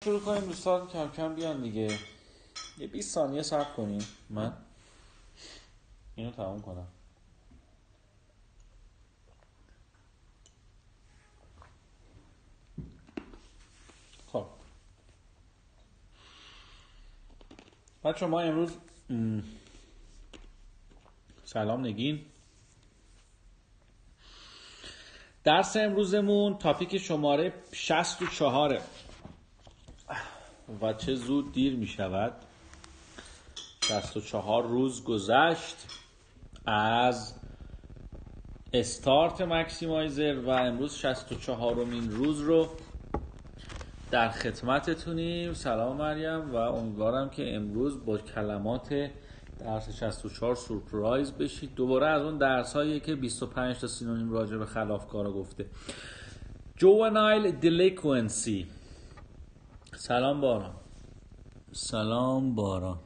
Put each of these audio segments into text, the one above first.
شروع کنیم دوستان کم کم بیان دیگه. یه 20 ثانیه صبر کنیم من اینو تمام کنم. خب بچه ما امروز سلام نگین. درس امروزمون تاپیک شماره 64 و چه زود دیر می شود. 64 روز گذشت از استارت مکسیمایزر و امروز 64مین روز رو در خدمتتونیم. سلام مریم و امیدوارم که امروز با کلمات درس 64 سورپرایز بشید. دوباره از اون درس هایی که 25 تا سینونیم راجع به خلافکارا گفته. جوونایل دیلیکوئنسی. سلام باران. سلام باران.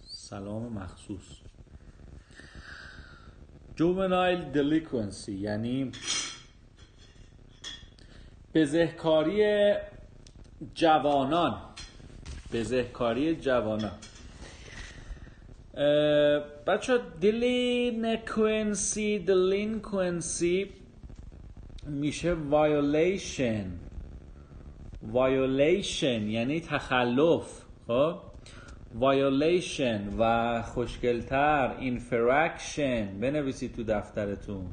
سلام مخصوص. جوونایل دیلیکوئنسی یعنی بزهکاری جوانان. بزهکاری جوانان. بچه دیلینکوئنسی میشه وایولیشن یعنی تخلف. خب وایولیشن و خوشگلتر اینفراکشن بنویسید تو دفترتون.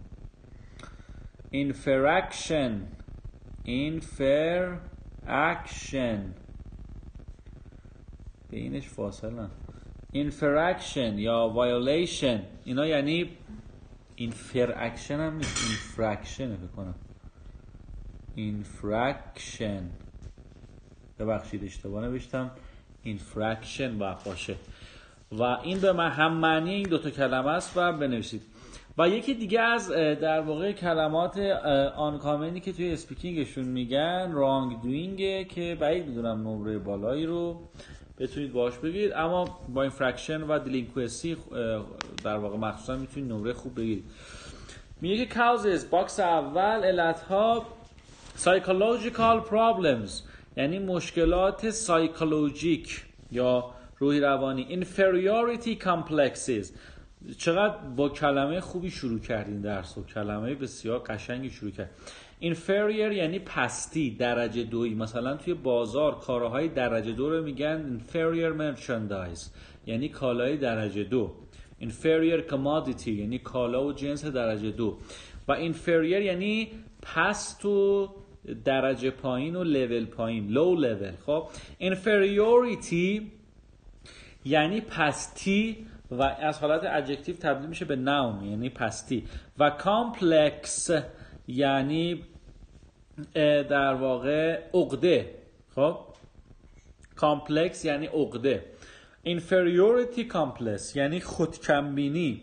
اینفراکشن بینش فاصله. اینفراکشن یا وایولیشن اینا یعنی اینفراکشن هم نیست، اینفراکشن بکنم. اینفراکشن ببخشید اشتباه نوشتم، اینفراکشن باشه و این به هم معنی این دوتا کلمه است و بنویسید. و یکی دیگه از در واقع کلمات آنکامنی که توی اسپیکینگشون میگن رانگ دوینگه که بعید میدونم نمره بالایی رو بتونید باش بگیرید، اما با اینفراکشن و دیلینکوئنسی در واقع مخصوصا میتونید نمره خوب بگیرید. میگه که causes باکس اول علتها psychological problems یعنی مشکلات سایکولوژیک یا روحی روانی. inferiority complexes. چقدر با کلمه خوبی شروع کردین درس و کلمه بسیار قشنگی شروع کرد. inferior یعنی پستی، درجه دویی. مثلا توی بازار کالاهای درجه دو رو میگن inferior merchandise یعنی کالای درجه دو. inferior commodity یعنی کالا و جنس درجه دو. و inferior یعنی پست و درجه پایین و لول پایین، low level. خب inferiority یعنی پستی و از حالت ادجکتیو تبدیل میشه به ناون یعنی پستی. و کامپلکس یعنی در واقع عقده. خب کامپلکس یعنی عقده. inferiority complex یعنی خودکمبینی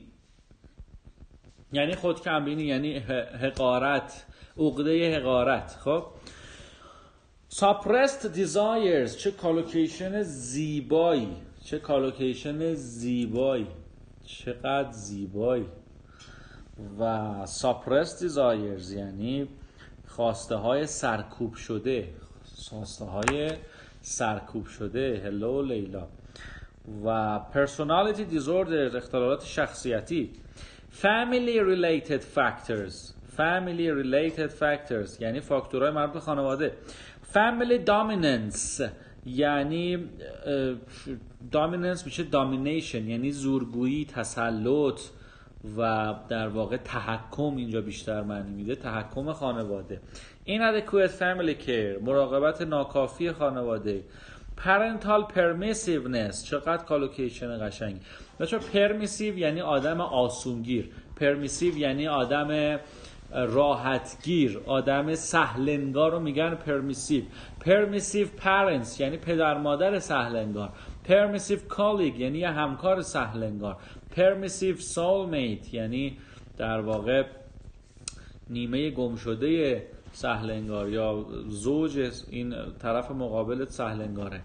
یعنی حقارت، عقده حقارت. خب suppressed desires چه کالوکیشن زیبایی، چقدر زیبایی. و suppressed desires یعنی خواسته های سرکوب شده. هلو لیلا. و personality disorders اختلالات شخصیتی. family related factors یعنی فاکتورهای مربوط به خانواده. family dominance یعنی dominance میشه domination یعنی زورگویی، تسلط و در واقع تحکم. اینجا بیشتر معنی میده تحکم خانواده. inadequate family care مراقبت ناکافی خانواده. parental permissiveness چقدر کالوکیشن قشنگی. بچه‌ها permissive یعنی آدم آسونگیر، permissive یعنی آدم راحتگیر، آدم سهلنگار رو میگن permissive parents یعنی پدر مادر سهلنگار. permissive colleague یعنی همکار سهلنگار. permissive soulmate یعنی در واقع نیمه گم شده سهلنگار یا زوج این طرف مقابلت سهلنگاره.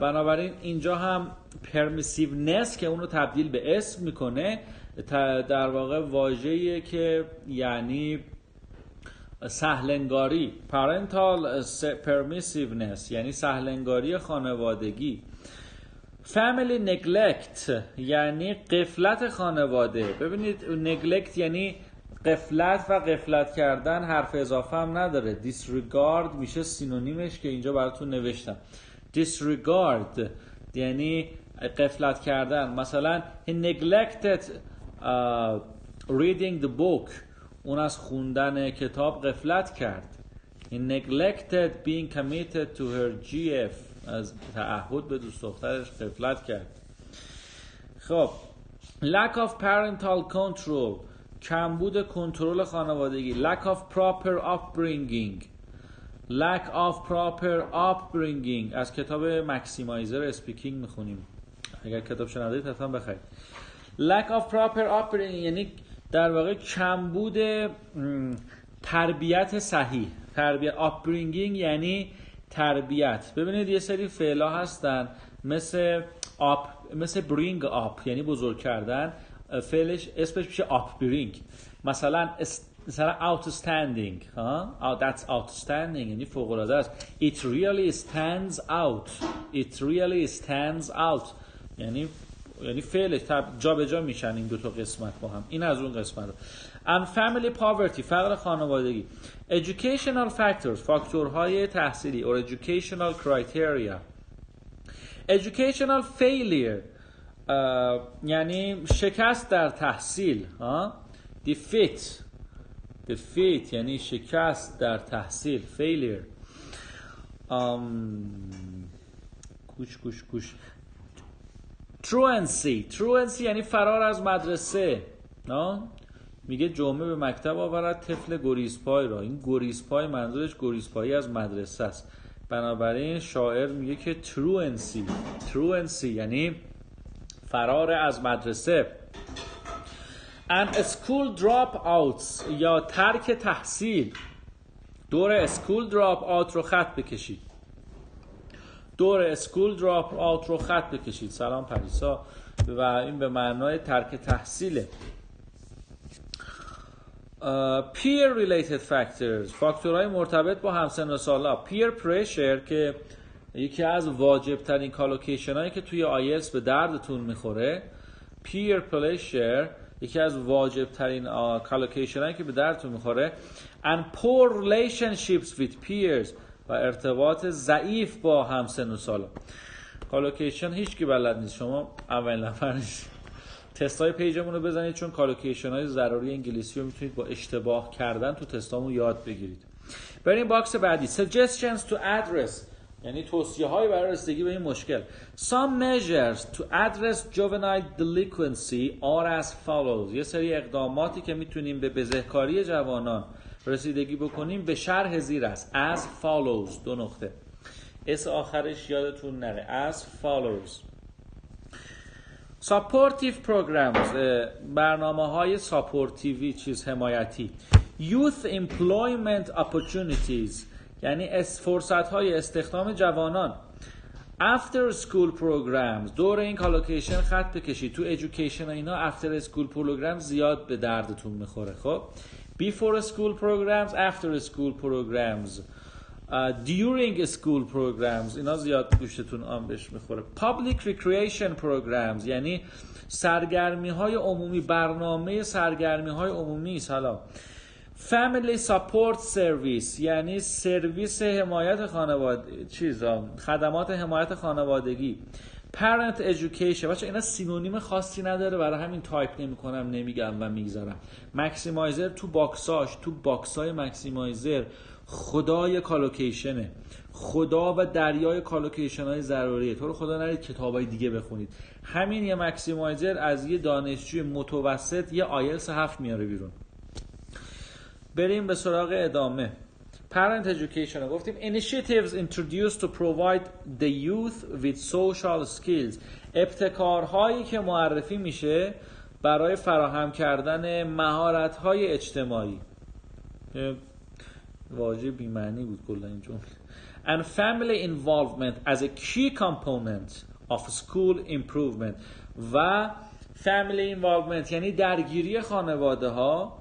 بنابراین اینجا هم permissiveness که اون رو تبدیل به اسم میکنه در واقع واژه‌ایه که یعنی سهلنگاری. parental permissiveness یعنی سهلنگاری خانوادگی. family neglect یعنی غفلت خانواده. ببینید neglect یعنی غفلت و غفلت کردن، حرف اضافه هم نداره. disregard میشه سینونیمش که اینجا براتون نوشتم. disregard یعنی غفلت کردن. مثلا he neglected reading the book، اون از خوندن کتاب غفلت کرد. he neglected being committed to her GF، از تعهد به دوست دخترش غفلت کرد. خب lack of parental control کمبود کنترل خانوادگی. lack of proper upbringing lack of proper upbringing از کتاب مکسیمایزر اسپیکینگ میخونیم، اگر کتاب شنیدید حتما بخرید. lack of proper upbringing یعنی در واقع کمبود تربیت صحیح. تربیت upbringing یعنی تربیت. ببینید یه سری فعلا هستن مثل bring up یعنی بزرگ کردن، فعلش اسمش میشه upbring. مثلا outstanding that's outstanding یعنی فوق العاده است. it really stands out یعنی فعلش جا به جا میشن این دو تا قسمت با هم. این از اون قسمت. and family poverty فقر خانوادگی. educational factors فاکتورهای تحصیلی or educational criteria. educational failure یعنی شکست در تحصیل. defeat یعنی شکست در تحصیل. failure. کوش truancy یعنی فرار از مدرسه. میگه جمعه به مکتب آورد طفل گریزپای را. این گریزپای منظورش گریزپایی از مدرسه است. بنابراین شاعر میگه که truancy یعنی فرار از مدرسه. and school dropouts یا ترک تحصیل. دور school dropout رو خط بکشید. سلام پریسا. و این به معنای ترک تحصیله. peer related factors فاکتورهای مرتبط با همسن و سالا. peer pressure که یکی از واجب ترین کالوکیشن هایی که توی آیلتس به دردتون میخوره. peer pressure یکی از واجب ترین کالوکیشن هایی که به دردتون میخوره. and poor relationships with peers و ارتباط ضعیف با همسن و سالا. کالوکیشن هیچ کی بلد نیست، شما اول نفر نیست. تستای پیجمون رو بزنید چون کالوکیشن های ضروری انگلیسی رو میتونید با اشتباه کردن تو تستامون یاد بگیرید. بریم باکس بعدی. suggestions to address یعنی توصیه های برای رسیدگی به این مشکل. some measures to address juvenile delinquency are as follows. یه سری اقداماتی که میتونیم به بزهکاری جوانان رسیدگی بکنیم به شرح زیر است. as follows 2 نقطه اس آخرش یادتون نره. as follows. supportive programs برنامه‌های ساپورتیوی حمایتی. youth employment opportunities یعنی فرصت‌های استخدام جوانان. after school programs دور این کالوکیشن خط بکشید. تو education اینا after school program زیاد به دردتون میخوره. خب before school programs after school programs during school programs اینا زیاد گوشتون بهش میخوره. public recreation programs یعنی سرگرمی های عمومی، برنامه سرگرمی های عمومی. سلام. family support service یعنی سرویس حمایت خانواده خدمات حمایت خانوادگی. parent education بچه اینا سینونیم خاصی نداره، برای همین تایپ نمی‌کنم نمیگم و میگذارم. مکسیمایزر تو باکسای مکسیمایزر خدای کالوکیشنه، خدا و دریای کالوکیشن های ضروریه. تو رو خدا نرید کتابای دیگه بخونید. همین یه مکسیمایزر از یه دانشجوی متوسط یه آیلتس 7 میاره بیرون. بریم به سراغ ادامه. parent education رو گفتیم. initiatives introduced to provide the youth with social skills ابتکارهایی که معرفی میشه برای فراهم کردن مهارت‌های اجتماعی. واژه بی‌معنی بود کلا این جمله. and family involvement as a key component of school improvement و family involvement یعنی درگیری خانواده ها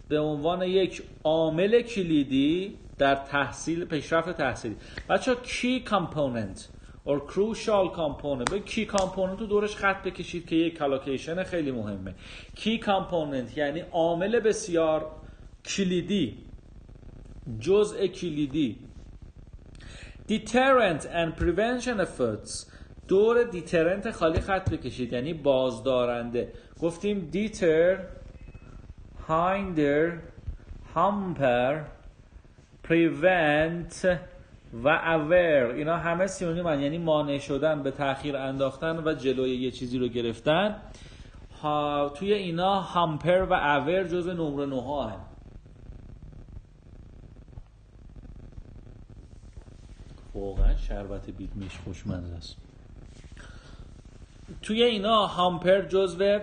به عنوان یک عامل کلیدی در تحصیل، پیشرفت تحصیلی. بچه ها key component or crucial component، به key component رو دورش خط بکشید که یک کالوکیشن خیلی مهمه. key component یعنی عامل بسیار کلیدی، جزء کلیدی. deterrent and prevention efforts، دور دیترنت خالی خط بکشید یعنی بازدارنده. گفتیم deter، hinder، hamper، prevent و aware، اینا همه سینونیمن یعنی مانع شدن، به تأخیر انداختن و جلوی یه چیزی رو گرفتن. توی اینا همپر و اویر جزء نمره 9 ها هست. واقعا شربت بیت میش خوشمزه است. توی اینا همپر جزء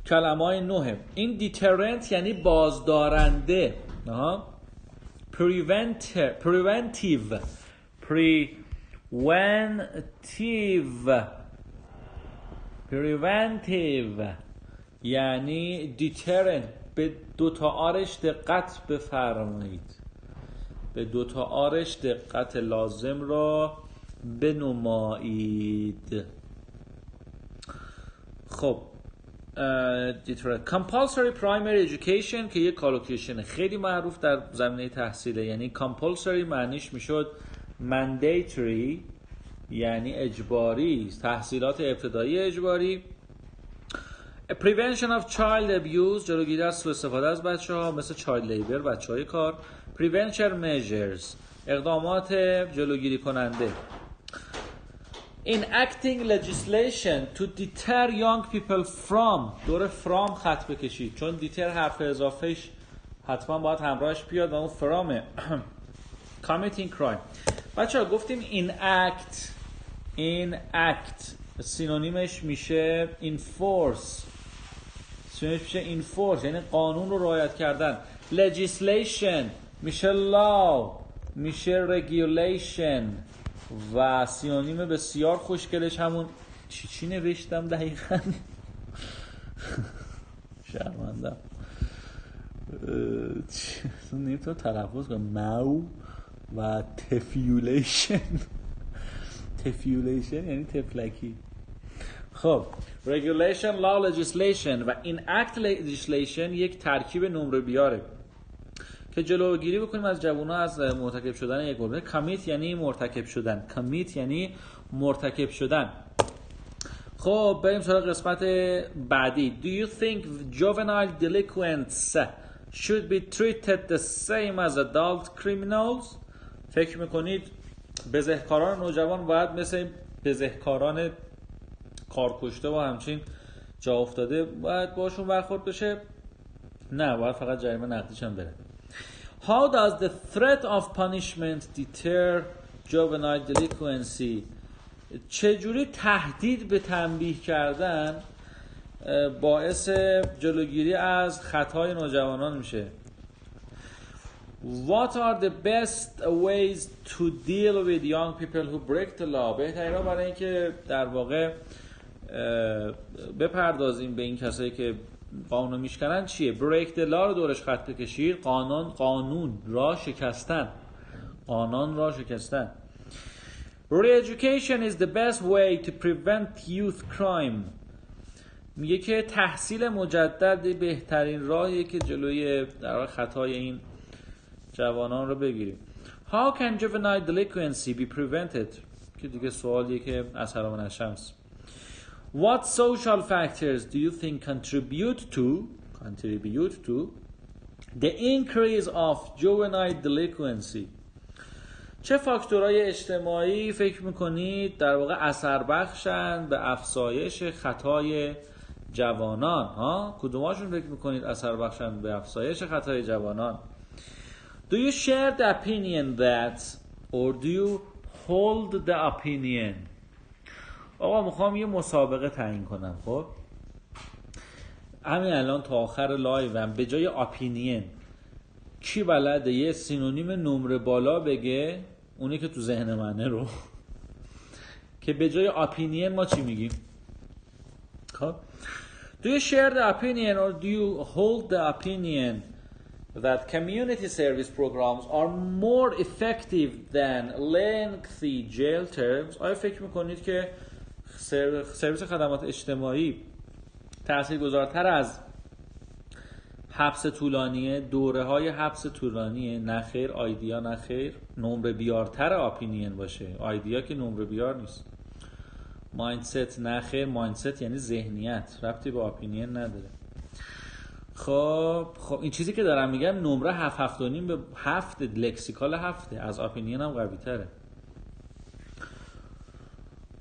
کلمه‌های 9. این دیترنت یعنی بازدارنده. preventive یعنی deterrent. به دوتا آرش دقت بفرمایید، به دوتا آرش دقت لازم را بنمایید. خب compulsory primary education که یک کالوکیشن خیلی معروف در زمینه تحصیله، یعنی compulsory معنیش میشد mandatory یعنی اجباری، تحصیلات ابتدایی اجباری. prevention of child abuse، جلوگیری از سوء استفاده از بچه ها مثل child labor، بچه های کار. prevention measures، اقدامات جلوگیری کننده. enacting legislation to deter young people from، دور from خط بکشید چون deter حرف اضافهش حتما باید همراهش بیاد و اون فرامه. committing crime. بچه ها گفتیم enact سینونیمش میشه enforce، سینونیمش میشه enforce یعنی قانون رو رعایت کردن. legislation میشه law، میشه regulation و سینونیم بسیار خوشگلش همون چی نوشتم دقیقا شرمندم نمیتونم تلفظ کنم. مو و تفیولیشن یعنی تفلکی. خب regulation، law، legislation و enact legislation یک ترکیب نمره بیاره که جلوگیری بکنیم از جوونا از مرتکب شدن یک گناه. commit یعنی مرتکب شدن. خب بریم سراغ قسمت بعدی. Do you think juvenile delinquents should be treated the same as adult criminals؟ فکر میکنید بزهکاران نوجوان باید مثل بزهکاران کارکشته و همچین جا افتاده باید باشون برخورد بشه؟ نه، باید فقط جریمه نقدیش هم بره. How does the threat of punishment deter juvenile delinquency؟ چجوری تهدید به تنبیه کردن باعث جلوگیری از خطای نوجوانان میشه؟ What are the best ways to deal with young people who break the law؟ بهترین راه برای اینکه در واقع بپردازیم به این کسایی که قانون میشکنن چیه؟ break the law رو دورش خط بکشید. قانون را شکستن. Re-education is the best way to prevent youth crime. میگه که تحصیل مجدد بهترین راهیه که جلوی در واقع خطای این جوانان رو بگیریم. How can juvenile delinquency be prevented؟ که دیگه سوالیه که از حرام الشمس. What social factors do you think contribute to the increase of juvenile delinquency؟ چه فاکتورهای اجتماعی فکر میکنید در واقع اثر بخشند به افزایش خطای جوانان؟ کدوماشون فکر میکنید اثر بخشند به افزایش خطای جوانان؟ Do you share the opinion that or do you hold the opinion؟ آقا میخوام یه مسابقه تعیین کنم. خب همین الان تا آخر لایوم به جای اپینین کی بلده یه سینونیم نمره بالا بگه، اونی که تو ذهن منه رو، که به جای اپینین ما چی میگیم؟ خب Do Do you share the opinion or do you hold the opinion that community service programs are more effective than lengthy jail terms؟ آیا فکر میکنید که سرویس خدمات اجتماعی تاثیرگذارتر از حبس طولانیه، دوره های حبس طولانیه؟ نه خیر، آیدیا نه خیر. نمره بیارتر اپینین باشه، آیدیا که نمره بیار نیست. مایندست نه خیر، مایندست یعنی ذهنیت، ربطی به اپینین نداره. خب این چیزی که دارم میگم نمره 7.5 به 7 لکسیکال 7 از اپینین هم قوی تره.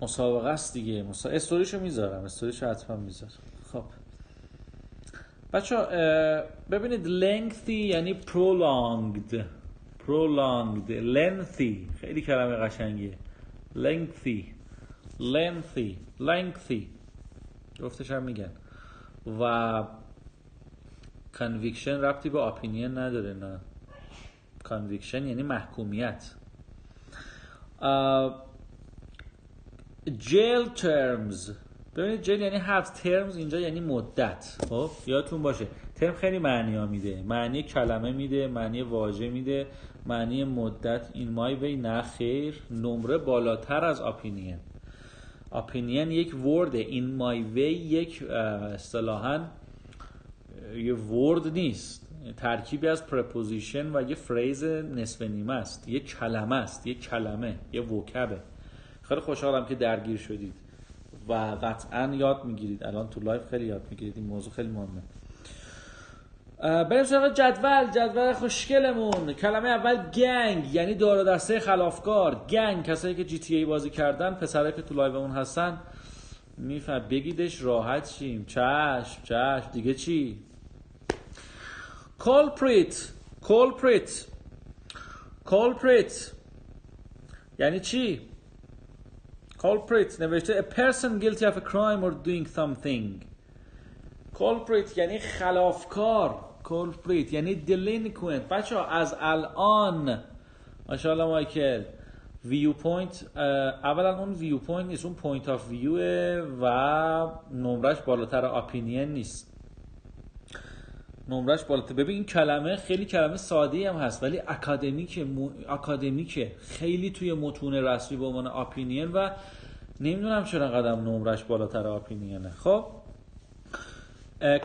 مسابقه است دیگه. استوریشو میذارم، استوریشو حتما میذارم. خب بچه ببینید lengthy یعنی prolonged. lengthy خیلی کلمه قشنگیه. lengthy گفتش هم میگن. و conviction ربطی به opinion نداره. نه، conviction یعنی محکومیت. jail terms، ببینید جیل یعنی حبس، ترمز اینجا یعنی مدت. خب یادتون باشه ترم خیلی معنی ها میده، معنی کلمه میده، معنی واژه میده، معنی مدت. این مای وی نه خیر، نمره بالاتر از اپینین. اپینین یک ورده، این مای وی یک اصطلاحاً یه ورد نیست، ترکیبی از پرپوزیشن و یه فریز نصف نیمه است، یه کلمه است، یه کلمه، یه وکبه. خیلی خوشحالم که درگیر شدید و قطعا یاد میگیرید. الان تو لایف خیلی یاد میگیرید، این موضوع خیلی مهمه. بریم سراغ جدول خوشگلمون. کلمه اول گنگ یعنی دار و دسته خلافکار. گنگ کسایی که جی تی ای بازی کردن، پسرایی که تو لایومون هستن میفهم، بگیدش راحت شیم. چشم دیگه چی؟ culprit یعنی چی؟ culprit نوشته a person guilty of a crime or doing something. culprit یعنی خلافکار. culprit یعنی delinquent. بچه ها از الان ماشاءالله مایکل ویو پوینت، اولا اون ویو پوینت نیست، اون پوینت آف ویوه و نمرش بالاتر اپینین نیست، نمرش بالاتر. ببین این کلمه خیلی کلمه ساده‌ای هم هست ولی اکادمیکه، خیلی توی متون رسمی به عنوان اپینین و نمیدونم چرا قدم نمرش بالاتر اپینینه. خب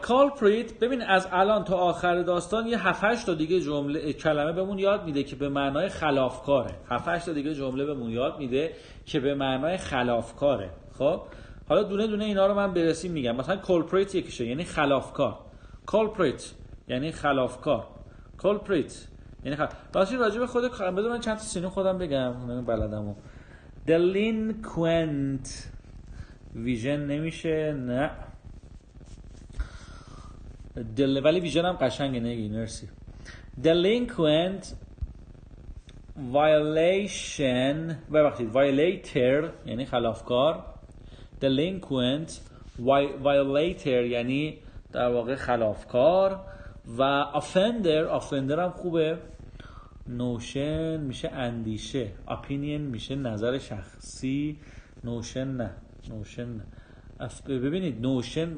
culprit، ببین از الان تا آخر داستان یه 7-8 تا دیگه جمله کلمه بهمون یاد میده که به معنای خلافکاره. 7-8 تا دیگه جمله بهمون یاد میده که به معنای خلافکاره. خب حالا دونه دونه اینا رو من برسیم میگم. مثلا culprit یکیشه یعنی خلافکار. culprit یعنی خلافکار. culprit یعنی راستی راجع به خود بذار من چند تا سینو خودم بگم، من بلدمو. delinquent ویژن نمیشه، نه ولی ویژن هم قشنگه، نگی مرسی. delinquent violator یعنی خلافکار. delinquent violator یعنی در واقع خلافکار. و offender هم خوبه. notion میشه اندیشه، opinion میشه نظر شخصی، notion نه. ببینید نوشن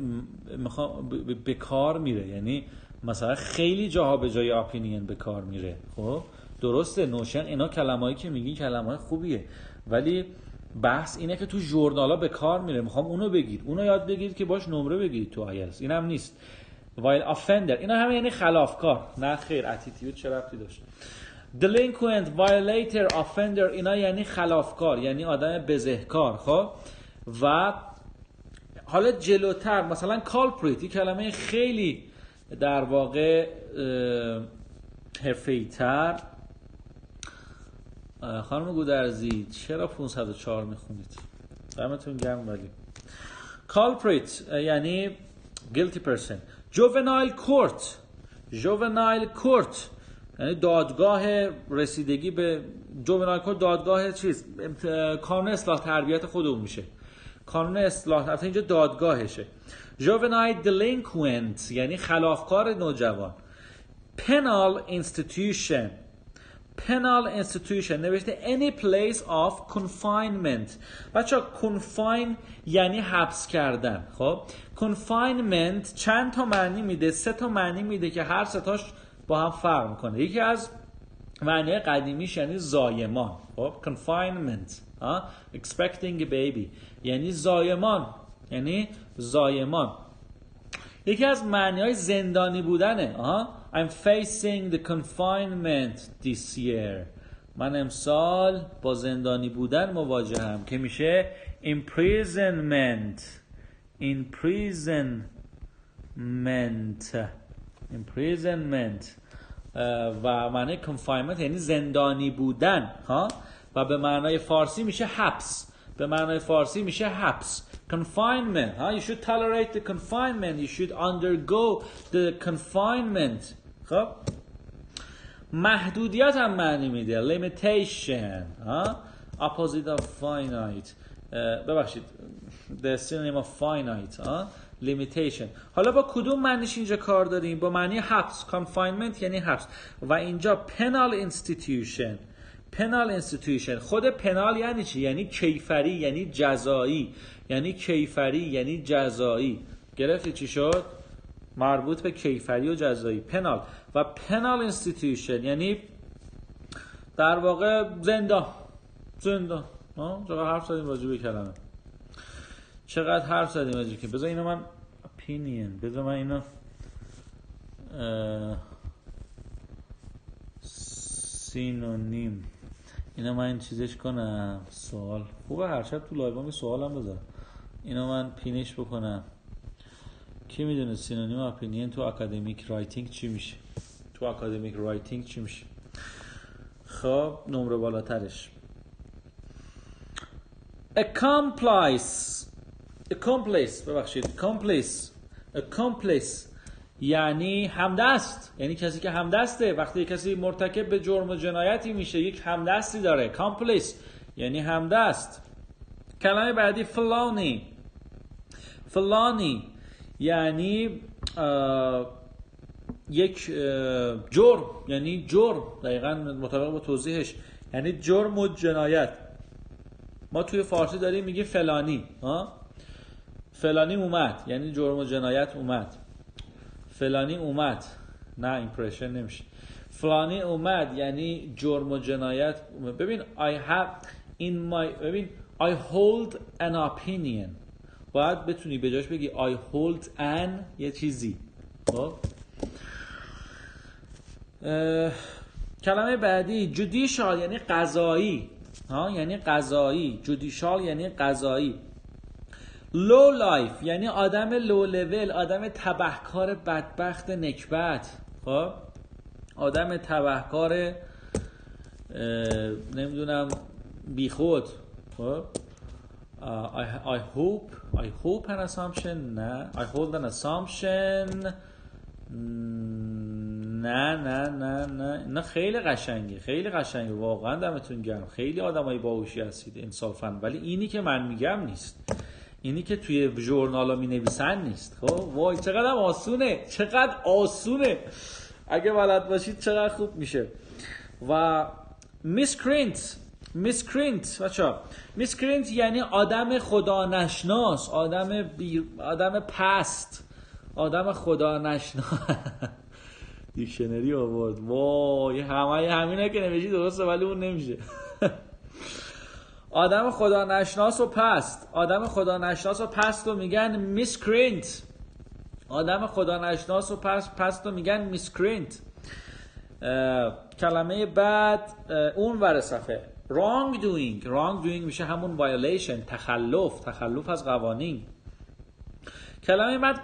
به کار میره، یعنی مثلا خیلی جاها به جای اپینین به کار میره. خب درسته نوشن اینا کلمه‌ای که میگین کلمه‌های خوبیه ولی بحث اینه که تو ژورنالا به کار میره. میخوام اونو بگید، اونو یاد بگیرید که باش نمره بگیرید تو آیلتس. اینم نیست. وایل offender اینا همه یعنی خلافکار. نه خیر، اتیتیود چه ربطی داشت؟ delinquent violator offender اینا یعنی خلافکار، یعنی آدم بزهکار. خب و حالا جلوتر مثلا culprit کلمه خیلی در واقع حرفه‌ای‌تر. خانم گودرزی چرا 504 میخونید؟ دمتون گرم. ولی culprit یعنی guilty person. juvenile court یعنی دادگاه رسیدگی به juvenile court، دادگاه چیز کانون اصلاح تربیت خودمون میشه. کانون اصلاح البته اینجا دادگاهشه. juvenile delinquent یعنی خلافکار نوجوان. penal institution penal institution نوشته any place of confinement. بچه confine یعنی حبس کردن. خب confinement چند تا معنی میده؟ 3 تا معنی میده که هر 3 تاش با هم فرق میکنه. یکی از معنی قدیمیش یعنی زایمان. خب confinement expecting a baby یعنی زایمان، یعنی زایمان. یکی از معنی‌های زندانی بودنه. I'm facing the confinement this year. من امسال با زندانی بودن مواجهم که میشه imprisonment. و معنی confinement یعنی زندانی بودن و به معنای فارسی میشه حبس. به معنای فارسی میشه حبس. Confinement. You should tolerate the confinement. You should undergo the confinement. خب محدودیت هم معنی میده. Limitation. Opposite of finite. ببخشید. The synonym of finite. Limitation. حالا با کدوم معنیش اینجا کار داریم؟ با معنی حبس. Confinement یعنی حبس. و اینجا penal institution. penal institution. خود penal یعنی چی؟ یعنی کیفری، یعنی جزایی. یعنی کیفری، یعنی جزایی. گرفتی چی شد؟ مربوط به کیفری و جزایی. penal. و penal institution یعنی در واقع زندان. چقدر حرف زدیم راجع به کلمه. چقدر حرف زدیم راجع به. بذار اینو من opinion. بذار من اینو سینونیم. اینو من این چیزش کنم. سوال خوبه هر شب تو لایو هم سوالم بذارم. اینو من پینش بکنم. کی میدونه سینونیم اپینین تو اکادمیک رایتینگ چی میشه؟ تو اکادمیک رایتینگ چی میشه؟ خب نمره بالاترش accomplice یعنی همدست، یعنی کسی که همدسته. وقتی کسی مرتکب به جرم و جنایتی میشه یک همدستی داره. accomplice یعنی همدست. کلمه بعدی فلانی یعنی یک جرم، یعنی جرم دقیقاً مطابق با توضیحش یعنی جرم و جنایت. ما توی فارسی داریم میگیم فلانی. فلانی اومد یعنی جرم و جنایت اومد. فلانی اومد، نه ایمپرشن نمیشه. فلانی اومد یعنی جرم و جنایت اومد. ببین I hold an opinion. باید بتونی به جاش بگی I hold an یه چیزی. خب کلمه بعدی judicial یعنی قضایی. یعنی قضایی. judicial یعنی قضایی. low life یعنی آدم low level، آدم تبهکار بدبخت نکبت. خب آدم تبهکار نمیدونم بیخود. خب I hope an assumption. نه I hold an assumption. نه خیلی قشنگه واقعا. دمتون گرم. خیلی آدمای باهوشی هستید انصافا. ولی اینی که من میگم نیست، اینی که توی ژورنالا مینویسن نیست. خب وای چقدر آسونه. اگه بلد باشید چقدر خوب میشه. و miscreant بچه‌ها، miscreant یعنی آدم خدا نشناس، آدم پست، آدم خدا نشناس. دیکشنری آورد. وای همینا که نوشتی درسته ولی اون نمیشه. آدم خدا نشناس و پست. آدم خدا نشناس و پست رو میگن miscreant. آدم خدا نشناس و پست رو میگن miscreant. کلمه بعد اون ور صفحه wrongdoing میشه همون violation، تخلف از قوانین. کلمه بعد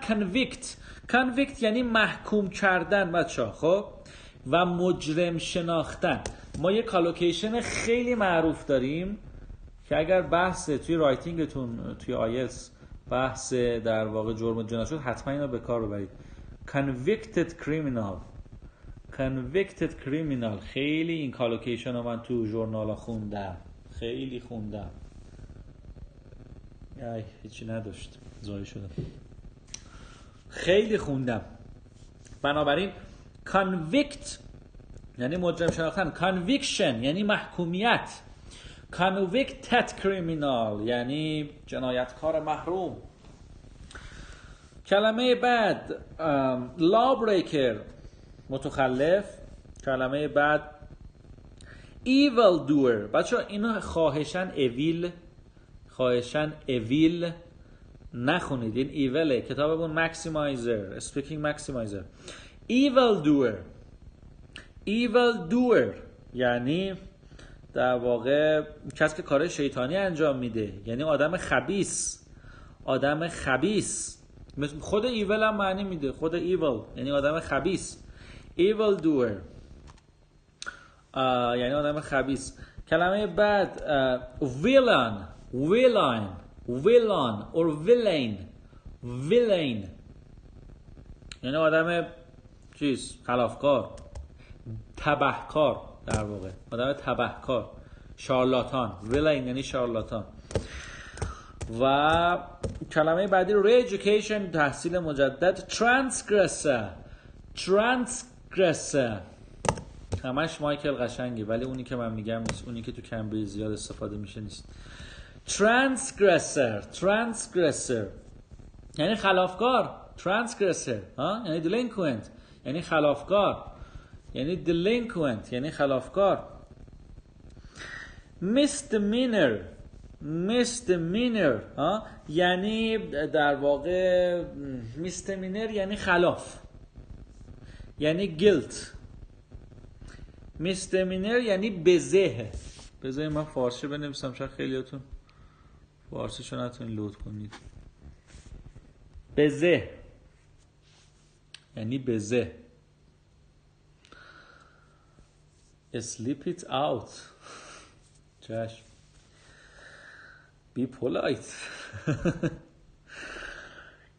convict یعنی محکوم کردن بچه‌ها. خب و مجرم شناختن. ما یه کالوکیشن خیلی معروف داریم که اگر بحث توی رایتینگتون توی آیلتس بحث در واقع جرم و جنایت شد حتما اینو به کار ببرید. convicted criminal. خیلی این کالوکیشن رو من تو ژورنالا خوندم. هیچی نداشت زایی شدم. خیلی خوندم. بنابراین convict یعنی مجرم شناختن. conviction یعنی محکومیت. convicted criminal یعنی جنایتکار محروم. کلمه بعد lawbreaker متخلف. کلمه بعد evil doer. بچه اینو خواهشن evil نخونید، این ایوله. کتابمون ماکسیمایزر، speaking maximizer. evil doer یعنی در واقع کسی که کار شیطانی انجام میده، یعنی آدم خبیث. خود ایول هم معنی میده، خود ایول یعنی آدم خبیث. evil doer یعنی آدم خبیث. کلمه بعد villain or villain یعنی آدم خلافکار، تبهکار، در واقع آدم تبهکار، شارلاتان. villain یعنی شارلاتان. و کلمه بعدی re-education تحصیل مجدد. transgressor همش مایکل قشنگی، ولی اونی که من میگم نیست، اونی که تو کمبریج زیاد استفاده میشه نیست. transgressor یعنی خلافکار. transgressor یعنی delinquent یعنی خلافکار، یعنی delinquent یعنی خلافکار. misdemeanor یعنی در واقع misdemeanor یعنی خلاف، یعنی guilt. misdemeanor یعنی بزه. بذارید من فارسی بنویسم، شاید خیلیاتون فارسیشو نتونید لود کنید. بزه یعنی بزه. sleep it out. چشم. be polite.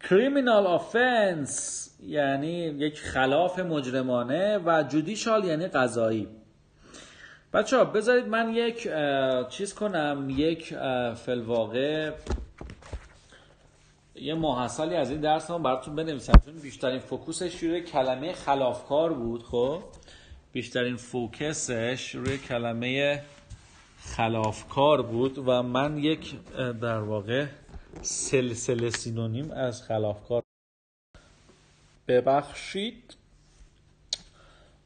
criminal offense یعنی یک خلاف مجرمانه و judicial یعنی قضایی. بچه‌ها بذارید من یک چیز کنم، یک فی‌الواقع یه محصلی از این درس هم براتون بنویسم، چون بیشترین فوکوسش روی کلمه خلافکار بود. خب بیشترین فوکسش روی کلمه خلافکار بود و من یک در واقع سلسله سینونیم از خلافکار. ببخشید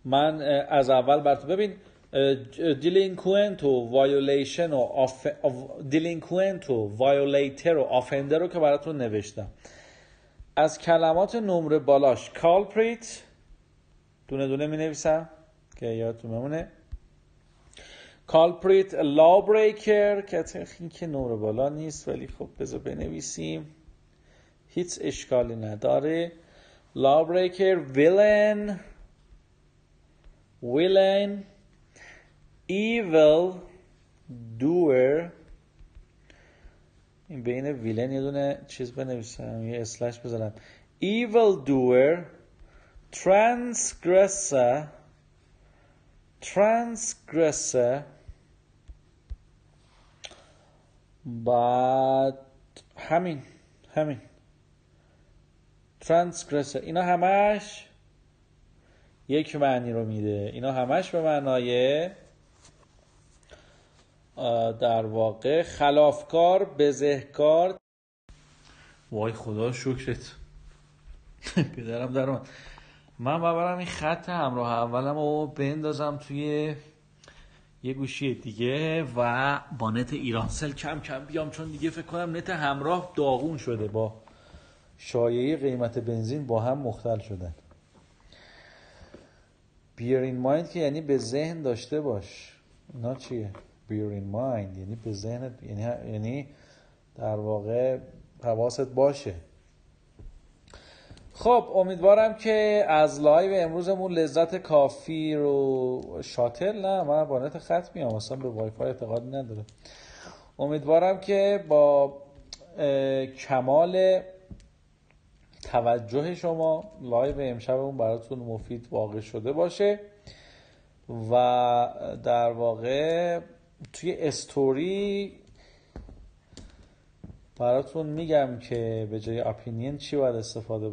من از اول براتون ببین delinquent و violation و delinquent و violator و offender رو که براتون نوشتم. از کلمات نمره بالاش culprit دونه دونه می نویسم که یادتون بمونه. culprit lawbreaker که این که نمره بالا نیست ولی خب بذار بنویسیم، هیچ اشکالی نداره. lawbreaker villain evil doer. این بین ویلن یه دونه چیز بنویسم، یه اسلش بذارم. evil doer transgressor بعد همین transgressor. اینا همش یک معنی رو میده. اینا همش به معنای در واقع خلافکار، بزهکار. وای خدا شکرت پدرم در اومد. من ببرم این خط همراه اولم رو بندازم توی یه گوشی دیگه و با نت ایرانسل کم کم بیام، چون دیگه فکر کنم نت همراه داغون شده، با شایعه قیمت بنزین با هم مختل شدن. bear in mind که یعنی به ذهن داشته باش. اینا چیه؟ bear in mind یعنی به ذهنت، یعنی در واقع حواست باشه. خب امیدوارم که از لایو امروزمون لذت کافی رو شاتل، نه من با نت خط میام اصلا به وای فای اعتقادی نداره. امیدوارم که با کمال توجه شما لایو امشبمون براتون مفید واقع شده باشه و در واقع توی استوری براتون میگم که به جای اپینین چی باید استفاده بکنم.